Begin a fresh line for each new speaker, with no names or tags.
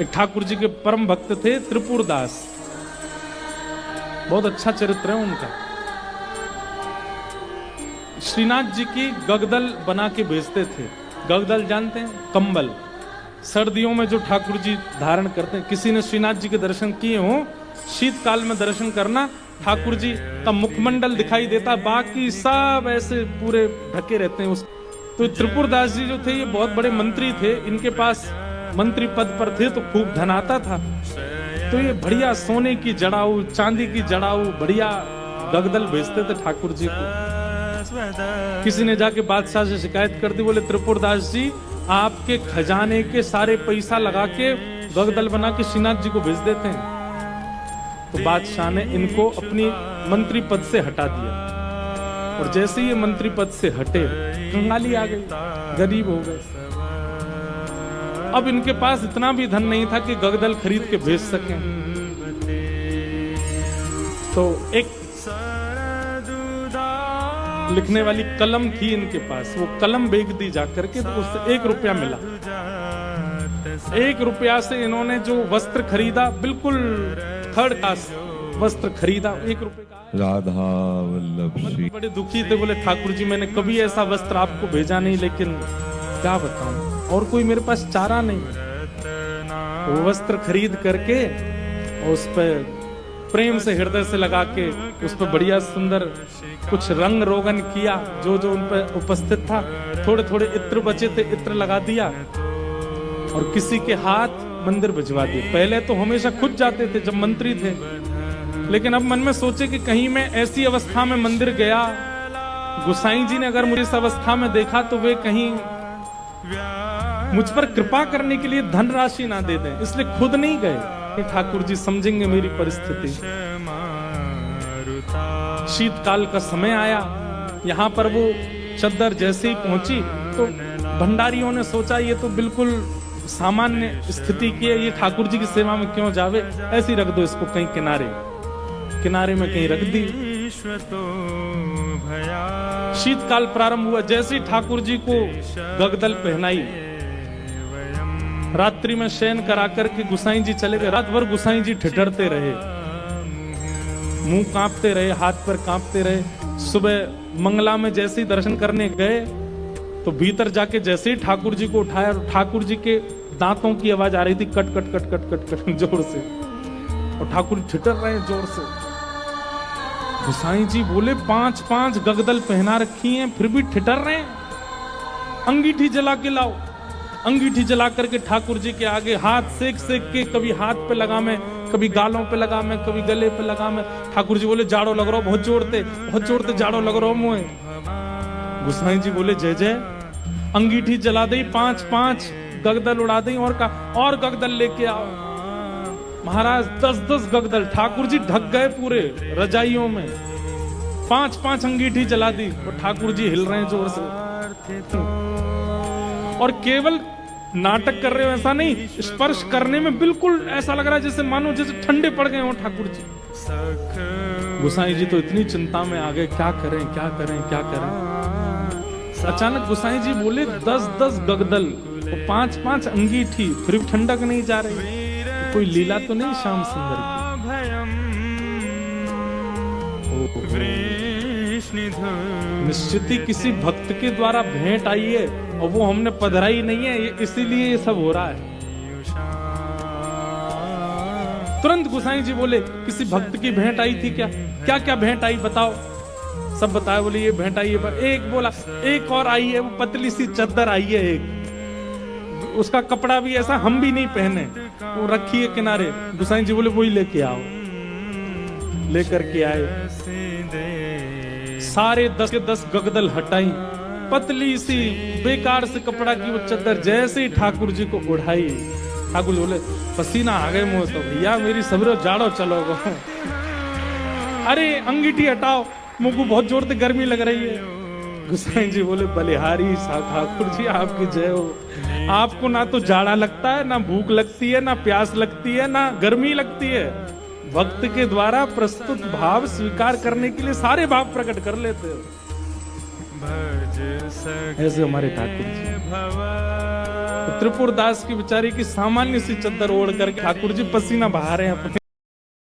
एक ठाकुर जी के परम भक्त थे त्रिपुरदास, बहुत अच्छा चरित्र है उनका। श्रीनाथ जी की गगदल बना के भेजते थे। गगदल जानते हैं? कंबल, सर्दियों में जो ठाकुर जी धारण करते हैं। किसी ने श्रीनाथ जी के दर्शन किए हो, शीतकाल में दर्शन करना, ठाकुर जी का मुखमंडल दिखाई देता, बाकी सब ऐसे पूरे ढके रहते हैं। तो त्रिपुरदास जी जो थे ये बहुत बड़े मंत्री थे, इनके पास मंत्री पद पर थे तो खूब धन आता था। तो ये बढ़िया सोने की जड़ाऊ, चांदी की जड़ाऊ, बढ़िया गगदल भेजते थे ठाकुर जी को। किसी ने जाके बादशाह से शिकायत कर दी, बोले त्रिपुरदास जी आपके खजाने के सारे पैसा लगा के गगदल बना के श्रीनाथ जी को भेज देते हैं। तो बादशाह ने इनको अपनी मंत्री पद से हटा दिया, और जैसे ये मंत्री पद से हटे, कंगाली आ गई, गरीब हो गए। अब इनके पास इतना भी धन नहीं था कि गगदल खरीद के भेज सकें। तो एक लिखने वाली कलम थी इनके पास, वो कलम बेच दी जाकर के, तो उससे 1 रुपया मिला। 1 रुपया से इन्होंने जो वस्त्र खरीदा, बिल्कुल थर्ड क्लास वस्त्र खरीदा, 1 रुपए का।
राधा वल्लभ श्री
बड़े दुखी थे, बोले ठाकुर जी मैंने कभी ऐसा वस्त्र आपको भेजा नहीं, लेकिन क्या बताऊं, और कोई मेरे पास चारा नहीं। वो वस्त्र खरीद करके उस पर प्रेम से हृदय से लगा के उस पर बढ़िया सुंदर कुछ रंग रोगन किया, जो जो उन पर उपस्थित था। थोड़े थोड़े इत्र बचे थे, इत्र लगा दिया और किसी के हाथ मंदिर भिजवा दिए। पहले तो हमेशा खुद जाते थे जब मंत्री थे, लेकिन अब मन में सोचे कि कहीं मैं ऐसी अवस्था में मंदिर गया, गोसाई जी ने अगर मुझे इस अवस्था में देखा तो वे कहीं मुझ पर कृपा करने के लिए धन राशि ना दे दें, इसलिए खुद नहीं गए कि ठाकुर जी समझेंगे मेरी परिस्थिति। शीतकाल का समय आया, यहाँ पर वो चद्दर जैसे ही पहुंची तो भंडारियों ने सोचा ये तो बिल्कुल सामान्य स्थिति की है, ये ठाकुर जी की सेवा में क्यों जावे, ऐसे ही रख दो इसको कहीं किनारे में कहीं रख दी। शीतकाल प्रारंभ हुआ, जैसे ही ठाकुर जी को गगदल पहनाई, रात्रि में शयन करा करके गुसाई जी चले गए। रात भर गुसाई जी ठिठुरते रहे, मुंह कांपते रहे, हाथ पर कांपते रहे। सुबह मंगला में जैसे ही दर्शन करने गए तो भीतर जाके जैसे ही ठाकुर जी को उठाया, ठाकुर जी के दांतों की आवाज आ रही थी, cut cut cut cut cut cut जोर से, और ठाकुर ठिठुर रहे जोर से। गुसाई जी बोले 5-5 गगदल पहना रखी हैं, फिर भी ठिठुर रहे हैं, अंगीठी जला के लाओ। अंगीठी जला करके ठाकुर जी के आगे हाथ सेक सेक के, कभी हाथ पे लगा मैं, कभी गालों पे लगा मैं, कभी गले पे लगा मैं। ठाकुर जी बोले जाड़ो लग रहा, बहुत जोड़ते जाड़ो लग रहा मुझे। गुसाई जी बोले जय जय। अंगीठी जला दी, 5-5 गगदल उड़ा दी, और गगदल लेके आओ। महाराज 10-10 गगदल, ठाकुर जी ढक गए पूरे रजाइयों में। 5-5 अंगीठी जला दी और ठाकुर जी हिल रहे हैं जोर से। और केवल नाटक कर रहे हो ऐसा नहीं, स्पर्श करने में बिल्कुल ऐसा लग रहा है जैसे मानो जैसे ठंडे पड़ गए हो ठाकुर जी। गुसाई जी तो इतनी चिंता में आ गए, क्या करें। अचानक गुसाई जी बोले 10-10 गगदल और 5-5 अंगीठी, फिर भी ठंडक नहीं जा रही, कोई लीला तो नहीं श्याम सुंदर की? निश्चित ही किसी भक्त के द्वारा भेंट आई है और वो हमने पधराई नहीं है, इसीलिए ये सब हो रहा है। तुरंत गुसाई जी बोले किसी भक्त की भेंट आई थी क्या? क्या भेंट आई बताओ। सब बताया, बोले ये भेंट आई है, पर एक बोला एक और आई है, वो पतली सी चद्दर आई है एक, उसका कपड़ा भी ऐसा हम भी नहीं पहने, वो रखी है किनारे। गुसाई जी बोले वही लेके आओ। लेकर के आए, सारे 10 के 10 गगदल हटाई, पतली सी बेकार से कपड़ा की वो चद्दर जैसे ही ठाकुर जी को उठाई, ठाकुर बोले पसीना आ गए मुंह, तो भैया मेरी सबरो जाड़ो चलो गो। अरे अंगीठी हटाओ, मुंह को बहुत जोर से गर्मी लग रही है। गुसाई जी बोले बलिहारी ठाकुर जी आपकी जय हो। आपको ना तो जाड़ा लगता है, ना भूख लगती है, ना प्यास लगती है, ना गर्मी लगती है। भक्त के द्वारा प्रस्तुत भाव स्वीकार करने के लिए सारे भाव प्रकट कर लेते हो। ऐसे हमारे ठाकुर जी। तो त्रिपुर दास की बेचारी की सामान्य सी चद्दर ओढ़ करके ठाकुर जी पसीना बहा रहे हैं अपने